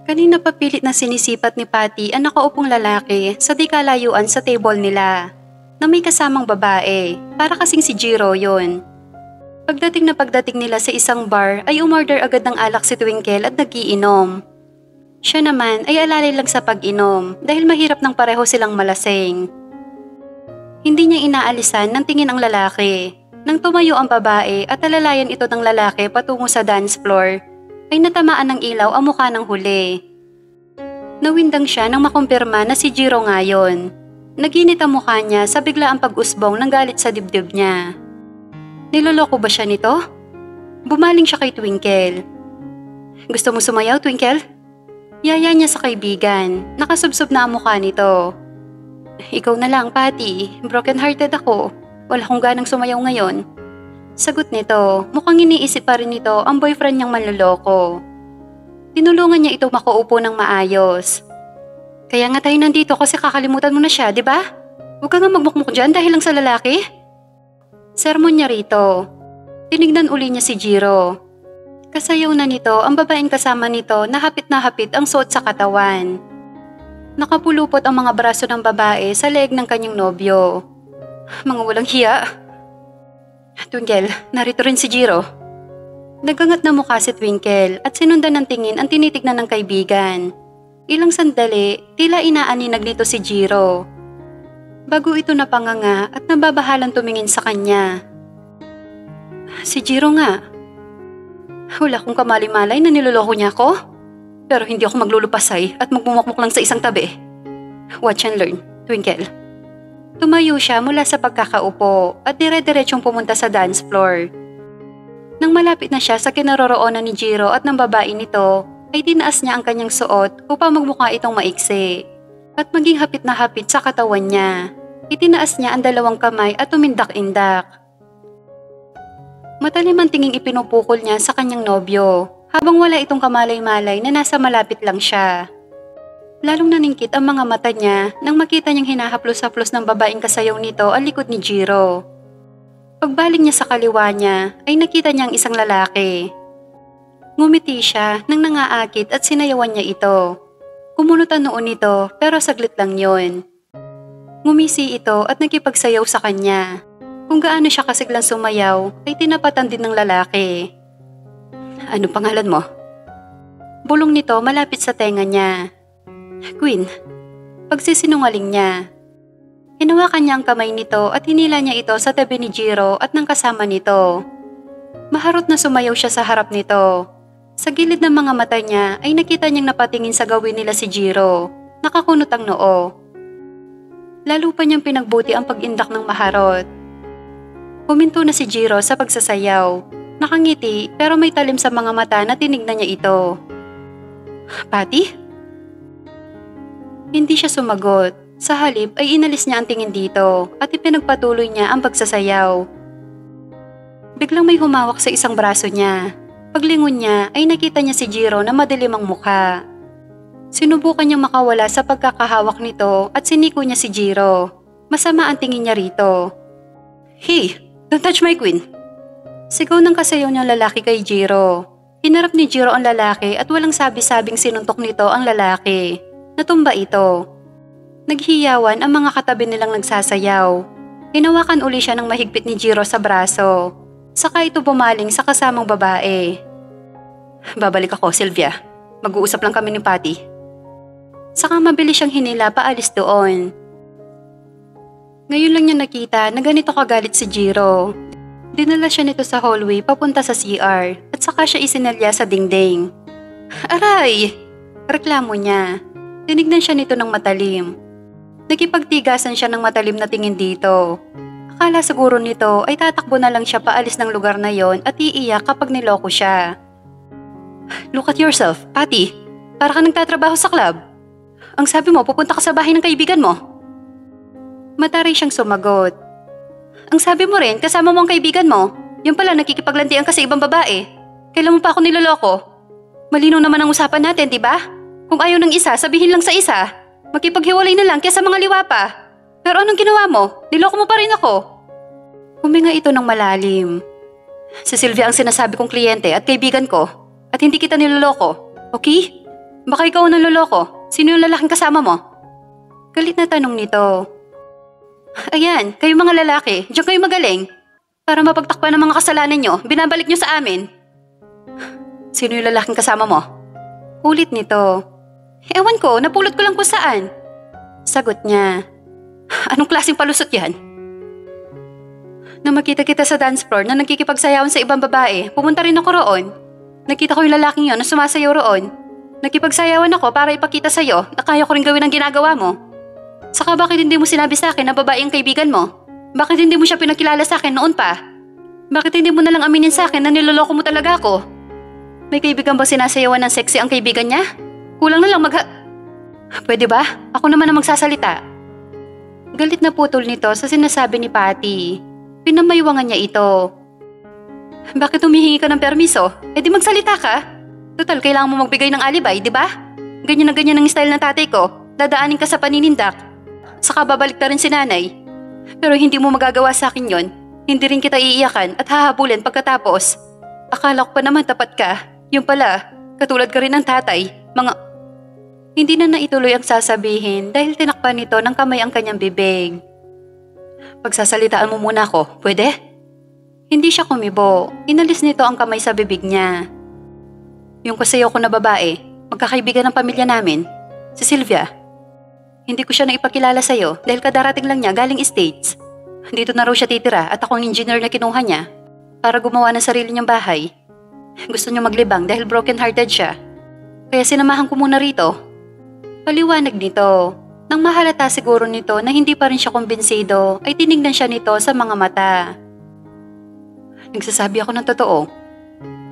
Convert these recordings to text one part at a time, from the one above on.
Kanina pa pilit na sinisipat ni Patty ang nakaupong lalaki sa di kalayuan sa table nila na may kasamang babae, para kasing si Jiro yon. Pagdating nila sa isang bar ay umorder agad ng alak si Twinkle at nagiinom. Siya naman ay alalay lang sa pag-inom dahil mahirap ng pareho silang malasing. Hindi niya inaalisan ng tingin ang lalaki. Nang tumayo ang babae at alalayan ito ng lalaki patungo sa dance floor, ay natamaan ng ilaw ang mukha ng huli. Nawindang siya nang makumpirma na si Jiro nga yun. Naginit ang mukha niya sa biglaang pag-usbong ng galit sa dibdib niya. Niloloko ba siya nito? Bumaling siya kay Twinkle. Gusto mo sumayaw, Twinkle? Yaya niya sa kaibigan, nakasubsob na ang mukha nito. Ikaw na lang, Patty. Broken-hearted ako. Wala akong ganang sumayaw ngayon. Sagot nito, mukhang iniisip pa rin nito ang boyfriend niyang manloloko. Tinulungan niya ito makaupo ng maayos. Kaya nga tayo nandito kasi kakalimutan mo na siya, di ba? Huwag ka nga magmukmuk dyan dahil lang sa lalaki. Sermon niya rito. Tinignan uli niya si Jiro. Kasayaw na nito ang babaeng kasama nito na hapit ang suot sa katawan. Nakapulupot ang mga braso ng babae sa leeg ng kanyang nobyo. Mga walang hiya. Twinkle, narito rin si Jiro. Nagangat na mukha si Twinkle at sinundan ng tingin ang tinitignan ng kaibigan. Ilang sandali, tila inaaninag nito si Jiro. Bago ito napanganga at nababahalang tumingin sa kanya. Si Jiro nga. Wala akong kamali-malay na niloloko niya ako. Pero hindi ako maglulupasay at magmumukmuk lang sa isang tabi. Watch and learn, Twinkle. Tumayo siya mula sa pagkakaupo at dire-diretsong pumunta sa dance floor. Nang malapit na siya sa kinaroroonan ni Jiro at ng babae nito, ay tinaas niya ang kanyang suot upang magmukha itong maiksi. At maging hapit na hapit sa katawan niya. Itinaas niya ang dalawang kamay at tumindak-indak. Matalim ang tinging ipinupukol niya sa kanyang nobyo, habang wala itong kamalay-malay na nasa malapit lang siya. Lalong naningkit ang mga mata niya nang makita niyang hinahaplos-haplos ng babaeng kasayaw nito ang likod ni Jiro. Pagbalik niya sa kaliwa niya ay nakita niya ang isang lalaki. Ngumiti siya nang nangaakit at sinayawan niya ito. Kumunot ang noon nito pero saglit lang yon. Ngumisi ito at nakipagsayaw sa kanya. Kung gaano siya kasiglang sumayaw ay tinapatan din ng lalaki. Ano pangalan mo? Bulong nito malapit sa tenga niya. Queen. Pagsisinungaling niya. Hinawakan niya ang kamay nito at hinila niya ito sa tabi ni Jiro at ng kasama nito. Maharot na sumayaw siya sa harap nito. Sa gilid ng mga mata niya ay nakita niyang napatingin sa gawin nila si Jiro. Nakakunot ang noo. Lalo pa niyang pinagbuti ang pag-indak ng maharot. Huminto na si Jiro sa pagsasayaw. Nakangiti pero may talim sa mga mata na tinignan niya ito. Patty? Hindi siya sumagot. Sa halip ay inalis niya ang tingin dito at ipinagpatuloy niya ang pagsasayaw. Biglang may humawak sa isang braso niya. Paglingon niya ay nakita niya si Jiro na madilim ang mukha. Sinubukan niyang makawala sa pagkakahawak nito at siniko niya si Jiro. Masama ang tingin niya rito. Hey, don't touch my queen! Sigaw ng kasayaw niyang lalaki kay Jiro. Hinarap ni Jiro ang lalaki at walang sabi-sabing sinuntok nito ang lalaki. Natumba ito. Naghiyawan ang mga katabi nilang nagsasayaw. Hinawakan uli siya ng mahigpit ni Jiro sa braso. Saka ito bumaling sa kasamang babae. Babalik ako, Sylvia. Mag-uusap lang kami ni Patty. Saka mabilis siyang hinila paalis doon. Ngayon lang niya nakita na ganito kagalit si Jiro. Dinala siya nito sa hallway papunta sa CR at saka siya isinalya sa dingding. Aray! Reklamo niya. Tinignan siya nito ng matalim. Nakipagtigasan siya ng matalim na tingin dito. Akala siguro nito ay tatakbo na lang siya paalis ng lugar na yon at iiyak kapag niloko siya. Look at yourself, Patty. Para ka nagtatrabaho sa club. Ang sabi mo, pupunta ka sa bahay ng kaibigan mo. Mataray siyang sumagot. Ang sabi mo rin, kasama mo ang kaibigan mo. Yung pala nakikipaglantian ka sa ibang babae. Kailan mo pa ako niloloko? Malinaw naman ang usapan natin, di ba? Kung ayaw ng isa, sabihin lang sa isa. Makipaghiwalay na lang kaysa mga liwa pa. Pero anong ginawa mo? Niloko mo pa rin ako. Huminga ito ng malalim. Si Sylvia ang sinasabi kong kliyente at kaibigan ko. At hindi kita niloloko. Okay? Baka ikaw ang naloloko. Sino yung lalaking kasama mo? Galit na tanong nito. Ayan, kayo mga lalaki, diyan kayo magaling. Para mapagtakpan ng mga kasalanan nyo, binabalik nyo sa amin. Sino yung lalaking kasama mo? Ulit nito. Ewan ko, napulot ko lang kung saan. Sagot niya. Anong klaseng palusot yan? Nang makita kita sa dance floor na nagkikipagsayawan sa ibang babae, pumunta rin ako roon. Nakita ko yung lalaking yon na sumasayaw roon. Nakipagsayawan ako para ipakita sa'yo na kaya ko rin gawin ang ginagawa mo. Saka bakit hindi mo sinabi sa akin na babae ang kaibigan mo? Bakit hindi mo siya pinakilala sa akin noon pa? Bakit hindi mo na lang aminin sa akin na niloloko mo talaga ako? May kaibigan ba sinasayawan ng sexy ang kaibigan niya? Kulang na lang Pwede ba? Ako naman ang magsasalita. Galit na putol nito sa sinasabi ni Patty. Pinamaywangan niya ito. Bakit humihingi ka ng permiso? E di magsalita ka. Total, kailangan mo magbigay ng alibay, di ba? Ganyan na ganyan ang style ng tatay ko. Dadaanin ka sa paninindak. Saka babalik na rin si nanay. Pero hindi mo magagawa sa akin yon. Hindi rin kita iiyakan at hahabulin pagkatapos. Akala ko pa naman tapat ka. Yung pala, katulad ka rin ng tatay. Hindi na naituloy ang sasabihin dahil tinakpan nito ng kamay ang kanyang bibig. Pagsasalitaan mo muna ako, pwede? Hindi siya kumibo. Inalis nito ang kamay sa bibig niya. Yung kasayaw ko na babae, magkakaibigan ng pamilya namin, si Sylvia. Hindi ko siya naipakilala sa'yo dahil kadarating lang niya galing States. Dito na raw siya titira at ako ang engineer na kinuha niya para gumawa ng sarili niyang bahay. Gusto niya maglibang dahil broken-hearted siya. Kaya sinamahan ko muna rito. Paliwanag nito. Nang mahalata siguro nito na hindi pa rin siya kumbinsido, ay tinignan siya nito sa mga mata. Nagsasabi ako ng totoo.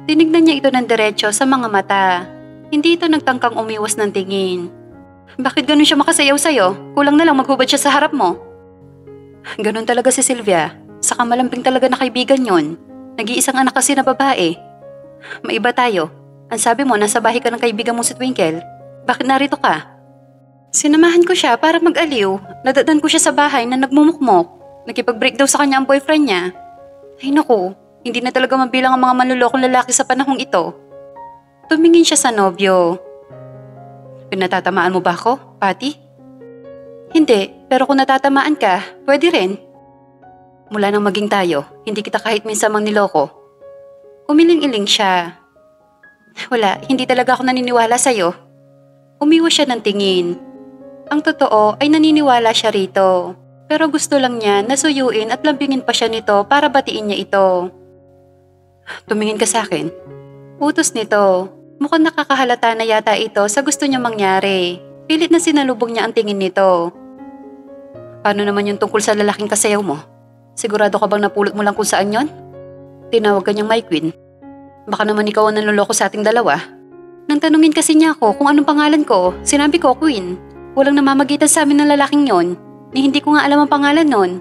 Tinignan niya ito ng diretso sa mga mata. Hindi ito nagtangkang umiwas ng tingin. Bakit ganun siya makasayaw sa'yo? Kulang na lang maghubad siya sa harap mo. Ganun talaga si Sylvia. Saka malambing talaga na kaibigan yon. Nag-iisang anak kasi na babae. Maiba tayo. Ang sabi mo, nasa bahay ka ng kaibigan mo si Twinkle. Bakit narito ka? Sinamahan ko siya para mag-aliw. Nadadaan ko siya sa bahay na nagmumukmok. Nakipag-break daw sa kanya ang boyfriend niya. Ay naku, hindi na talaga mabilang ang mga manlulokong lalaki sa panahong ito. Tumingin siya sa nobyo. Pinatatamaan mo ba ako, Patty? Hindi, pero kung natatamaan ka, pwede rin. Mula nang maging tayo, hindi kita kahit minsan mang niloko. Umiling-iling siya. Wala, hindi talaga ako naniniwala sa'yo. Umiwas siya ng tingin. Ang totoo ay naniniwala siya rito. Pero gusto lang niya na suyuin at lambingin pa siya nito para batiin niya ito. Tumingin ka sa akin. Utos nito. Mukhang nakakahalata na yata ito sa gusto niya mangyari. Pilit na sinalubong niya ang tingin nito. Paano naman yung tungkol sa lalaking kasayaw mo? Sigurado ka bang napulot mo lang kung saan yon? Tinawag ka niyang My Queen. Baka naman ikaw ang nanloloko sa ating dalawa. Nang tanungin kasi niya ako kung anong pangalan ko, sinabi ko Queen. Walang namamagitan sa amin ng lalaking yon. Ni hindi ko nga alam ang pangalan nun.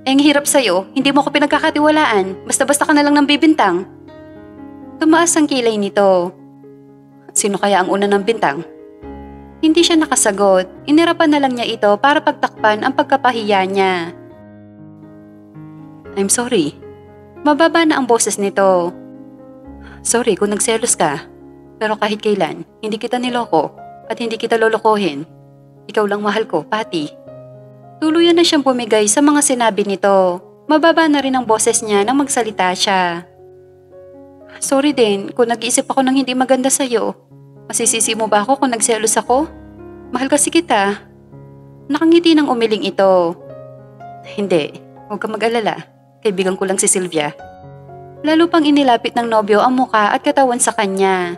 Ang hirap sa'yo, hindi mo ako pinagkakatiwalaan. Basta-basta ka na lang ng bibintang. Tumaas ang kilay nito. Sino kaya ang una ng bintang? Hindi siya nakasagot. Inirapan na lang niya ito para pagtakpan ang pagkapahiya niya. I'm sorry. Mababa na ang boses nito. Sorry kung nagselos ka. Pero kahit kailan, hindi kita niloko at hindi kita lolokohin. Ikaw lang mahal ko, Patty. Tuluyan na siyang bumigay sa mga sinabi nito. Mababa na rin ang boses niya nang magsalita siya. Sorry din kung nag-iisip ako ng hindi maganda sa'yo. Masisisi mo ba ako kung nagselos ako? Mahal kasi kita. Nakangiti ng umiling ito. Hindi, huwag kang mag-alala. Kaibigan ko lang si Sylvia. Lalo pang inilapit ng nobyo ang muka at katawan sa kanya.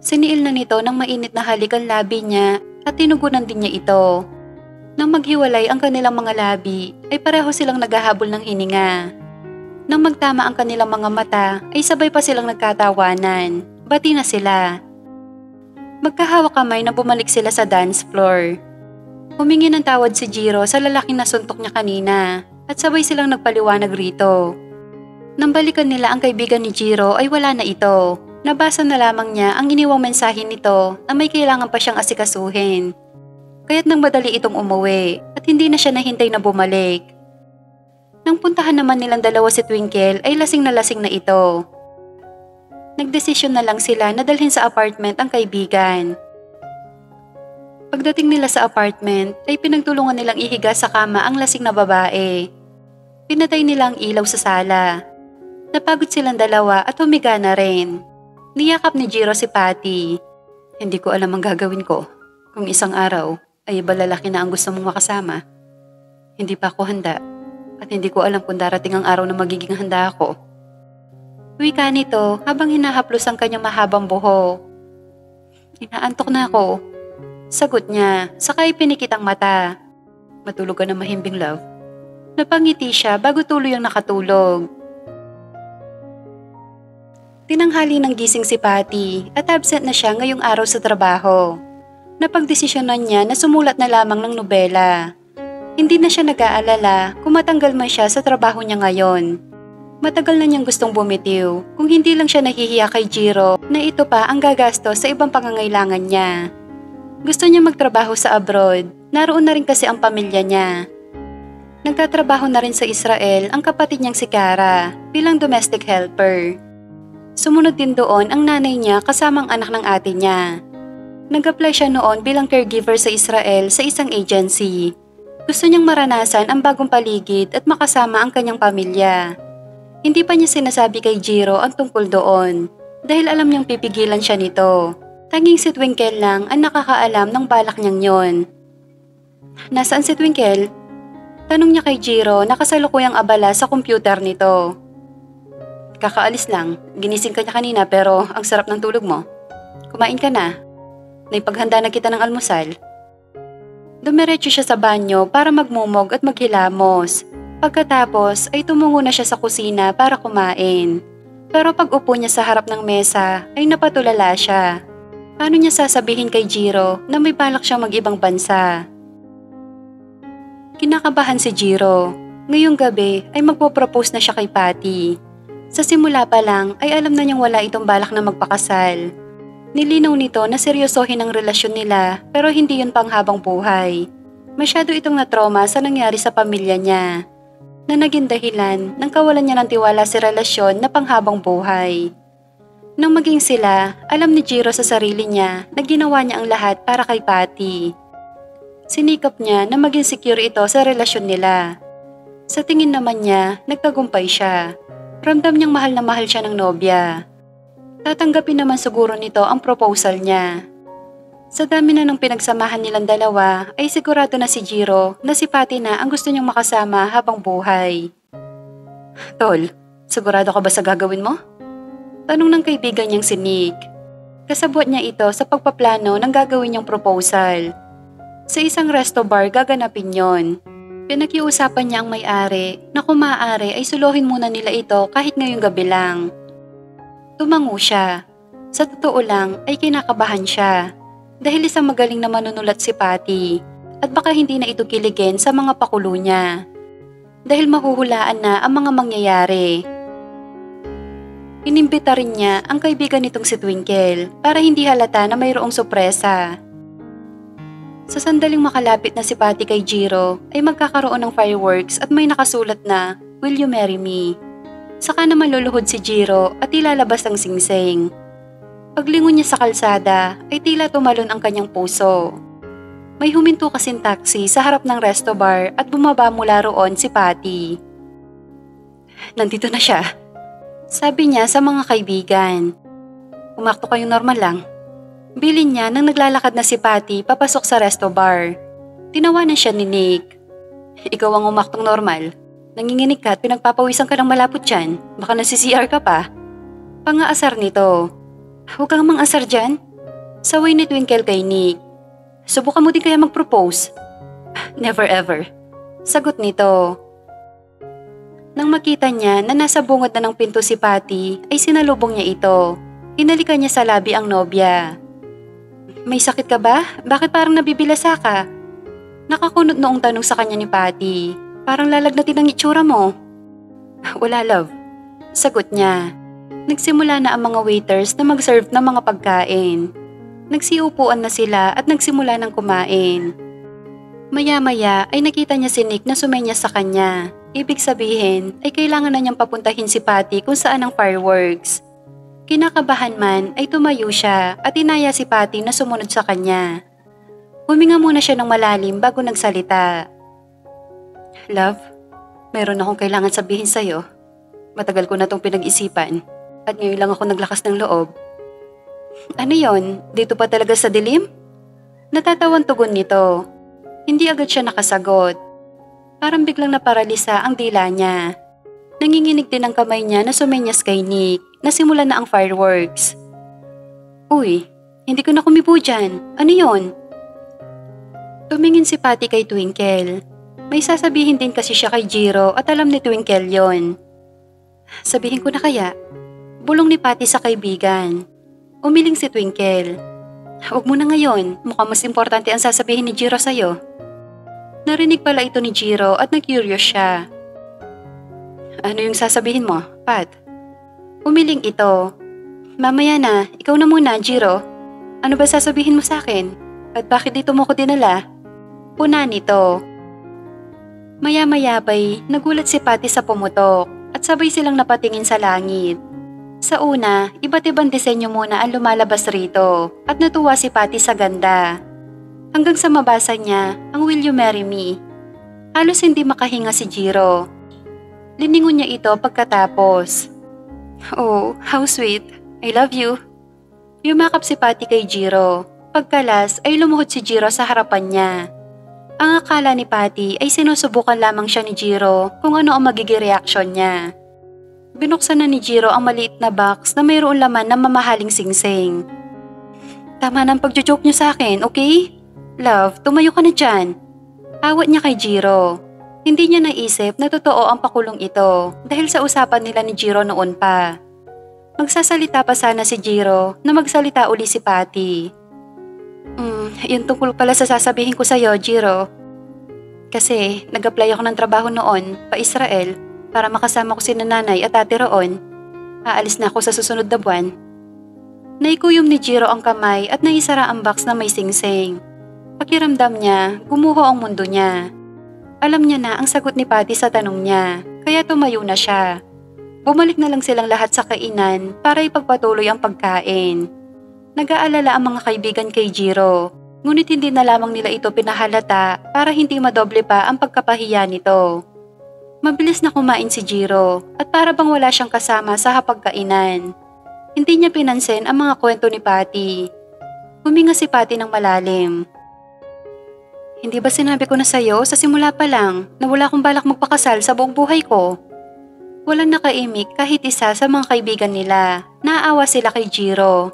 Siniil na nito ng mainit na halik ang labi niya at tinugunan din niya ito. Nang maghiwalay ang kanilang mga labi, ay pareho silang naghahabol ng hininga. Nang magtama ang kanilang mga mata, ay sabay pa silang nagkatawanan. Bati na sila. Magkahawak kamay na bumalik sila sa dance floor. Humingi ng tawad si Jiro sa lalaking nasuntok niya kanina at sabay silang nagpaliwanag rito. Nang balikan nila ang kaibigan ni Jiro ay wala na ito. Nabasa na lamang niya ang iniwang mensahe nito na may kailangan pa siyang asikasuhin. Kaya't nang madali itong umuwi at hindi na siya nahintay na bumalik. Nang puntahan naman nilang dalawa si Twinkle ay lasing na ito. Nagdesisyon na lang sila na dalhin sa apartment ang kaibigan. Pagdating nila sa apartment ay pinagtulungan nilang ihiga sa kama ang lasing na babae. Pinatay nila ang ilaw sa sala. Napagod silang dalawa at humiga na rin. Niyakap ni Jiro si Patty. Hindi ko alam ang gagawin ko kung isang araw ay iba lalaki na ang gusto mong makasama. Hindi pa ako handa at hindi ko alam kung darating ang araw na magiging handa ako. Wika nito habang hinahaplos ang kanyang mahabang buhok. Inaantok na ako. Sagot niya, saka ipinikit ang mata. Matulog ka na mahimbing, love. Napangiti siya bago tuluyang nakatulog. Tinanghali ng gising si Patty at absent na siya ngayong araw sa trabaho. Napagdesisyonan niya na sumulat na lamang ng nobela. Hindi na siya nag-aalala kung matanggal man siya sa trabaho niya ngayon. Matagal na niyang gustong bumitiw kung hindi lang siya nahihiya kay Jiro na ito pa ang gagastos sa ibang pangangailangan niya. Gusto niya magtrabaho sa abroad, naroon na rin kasi ang pamilya niya. Nagtatrabaho na rin sa Israel ang kapatid niyang si Kara bilang domestic helper. Sumunod din doon ang nanay niya kasamang anak ng ate niya. Nag-apply siya noon bilang caregiver sa Israel sa isang agency. Gusto niyang maranasan ang bagong paligid at makasama ang kanyang pamilya. Hindi pa niya sinasabi kay Jiro ang tungkol doon dahil alam niyang pipigilan siya nito. Tanging si Twinkle lang ang nakakaalam ng balak niyang yon. Nasaan si Twinkle? Tanong niya kay Jiro na kasalukuyang abala sa computer nito. Kakaalis lang, ginising ka niya kanina pero ang sarap ng tulog mo. Kumain ka na. Naipaghanda na kita ng almusal. Dumiretso siya sa banyo para magmumog at maghilamos. Pagkatapos ay tumungo na siya sa kusina para kumain. Pero pag upo niya sa harap ng mesa ay napatulala siya. Paano niya sasabihin kay Jiro na may balak siyang mag-ibang bansa? Kinakabahan si Jiro. Ngayong gabi ay magpo-propose na siya kay Patty. Sa simula pa lang ay alam na niyang wala itong balak na magpakasal. Nilinaw nito na seryosohin ang relasyon nila pero hindi yun panghabang buhay. Masyado itong natrauma sa nangyari sa pamilya niya na naging dahilan ng kawalan niya ng tiwala sa relasyon na panghabang buhay. Nang maging sila, alam ni Jiro sa sarili niya na ginawa niya ang lahat para kay Patty. Sinikap niya na maging secure ito sa relasyon nila. Sa tingin naman niya, nagtagumpay siya. Ramdam niyang mahal na mahal siya ng nobya. Tatanggapin naman siguro nito ang proposal niya. Sa dami na ng pinagsamahan nilang dalawa ay sigurado na si Jiro na si Patty na ang gusto niyang makasama habang buhay. Tol, sigurado ka ba sa gagawin mo? Tanong ng kaibigan niyang si Nick. Kasabwat niya ito sa pagpaplano ng gagawin niyang proposal. Sa isang resto bar gaganapin yon. Pinakiusapan niya ang may-ari na kung maaari ay suluhin muna nila ito kahit ngayong gabi lang. Tumango siya. Sa totoo lang ay kinakabahan siya dahil isang magaling na manunulat si Patty at baka hindi na ito kiligin sa mga pakulo niya dahil mahuhulaan na ang mga mangyayari. Inimbita rin niya ang kaibigan nitong si Twinkle para hindi halata na mayroong sorpresa. Sa sandaling makalapit na si Patty kay Jiro ay magkakaroon ng fireworks at may nakasulat na, "Will you marry me?" Saka naman luluhod si Jiro at ilalabas ang singsing. Paglingon niya sa kalsada ay tila tumalon ang kanyang puso. May huminto kasing taxi sa harap ng resto bar at bumaba mula roon si Patty. Nandito na siya, sabi niya sa mga kaibigan. Umakto kayong normal lang. Bilin niya nang naglalakad na si Patty papasok sa resto bar. Tinawanan siya ni Nick. Ikaw ang umaktong normal. Nanginginig ka at pinagpapawisan ka ng malapot dyan. Baka nasi-CR ka pa. Pangaasar nito. Huwag kang mang-asar dyan. Saway ni Twinkle kay Nick. Subukan mo din kaya mag-propose. Never ever. Sagot nito. Nang makita niya na nasa bungad na ng pinto si Patty ay sinalubong niya ito. Hinalikan niya sa labi ang nobya. May sakit ka ba? Bakit parang nabibilasa ka? Nakakunot noong tanong sa kanya ni Patty. Parang lalagnatin ang itsura mo. Wala love. Sagot niya. Nagsimula na ang mga waiters na mag-serve ng mga pagkain. Nagsiupuan na sila at nagsimula ng kumain. Maya-maya ay nakita niya si Nick na sumenya sa kanya. Ibig sabihin ay kailangan na niyang papuntahin si Patty kung saan ang fireworks. Kinakabahan man ay tumayo siya at inaya si Patty na sumunod sa kanya. Huminga muna siya ng malalim bago nagsalita. Love, meron akong kailangan sabihin sa'yo. Matagal ko na tong pinag-isipan at ngayon lang ako naglakas ng loob. Ano yon? Dito pa talaga sa dilim? Natatawan tugon nito. Hindi agad siya nakasagot. Parang biglang naparalisa ang dila niya. Nanginginig din ang kamay niya na sumenyas kay Nick na simulan na ang fireworks. Uy, hindi ko na kumibo dyan. Ano yon? Tumingin si Patty kay Twinkle. May sasabihin din kasi siya kay Jiro at alam ni Twinkle yon. Sabihin ko na kaya? Bulong ni Patty sa kaibigan. Umiling si Twinkle. Huwag mo na ngayon, mukhang mas importante ang sasabihin ni Jiro sa'yo. Narinig pala ito ni Jiro at na-curious siya. Ano yung sasabihin mo, Pat? Umiling ito. Mamaya na, ikaw na muna, Jiro. Ano ba sasabihin mo sa akin? At bakit dito mo ko dinala? Puna nito. Maya-maya ba'y nagulat si Patty sa pumutok at sabay silang napatingin sa langit. Sa una, iba't ibang disenyo muna ang lumalabas rito at natuwa si Patty sa ganda. Hanggang sa mabasa niya ang Will You Marry Me? Halos hindi makahinga si Jiro. Liningon niya ito pagkatapos. Oh, how sweet. I love you. Yumakap si Patty kay Jiro. Pagkalas ay lumuhod si Jiro sa harapan niya. Ang akala ni Patty ay sinusubukan lamang siya ni Jiro kung ano ang magiging reaksyon niya. Binuksan na ni Jiro ang maliit na box na mayroon laman ng mamahaling singsing. Tama na ang pagjo-joke niyo sa akin, okay? Love, tumayo ka na dyan. Awat niya kay Jiro. Hindi niya naisip na totoo ang pakulong ito dahil sa usapan nila ni Jiro noon pa. Magsasalita pa sana si Jiro na magsalita uli si Patty. Yun tungkol pala sa sasabihin ko sa'yo, Jiro. Kasi nag-apply ako ng trabaho noon pa Israel para makasama ko si nanay at ate roon. Aalis na ako sa susunod na buwan. Naikuyom ni Jiro ang kamay at naisara ang box na may singsing. Pakiramdam niya, gumuho ang mundo niya. Alam niya na ang sagot ni Patty sa tanong niya, kaya tumayo na siya. Bumalik na lang silang lahat sa kainan para ipagpatuloy ang pagkain. Nag-aalala ang mga kaibigan kay Jiro, ngunit hindi na lamang nila ito pinahalata para hindi madoble pa ang pagkapahiya nito. Mabilis na kumain si Jiro at para bang wala siyang kasama sa hapagkainan. Hindi niya pinansin ang mga kwento ni Patty. Huminga si Patty ng malalim. Hindi ba sinabi ko na sa'yo sa simula pa lang na wala akong balak magpakasal sa buong buhay ko? Walang nakaimik kahit isa sa mga kaibigan nila. Naaawa sila kay Jiro.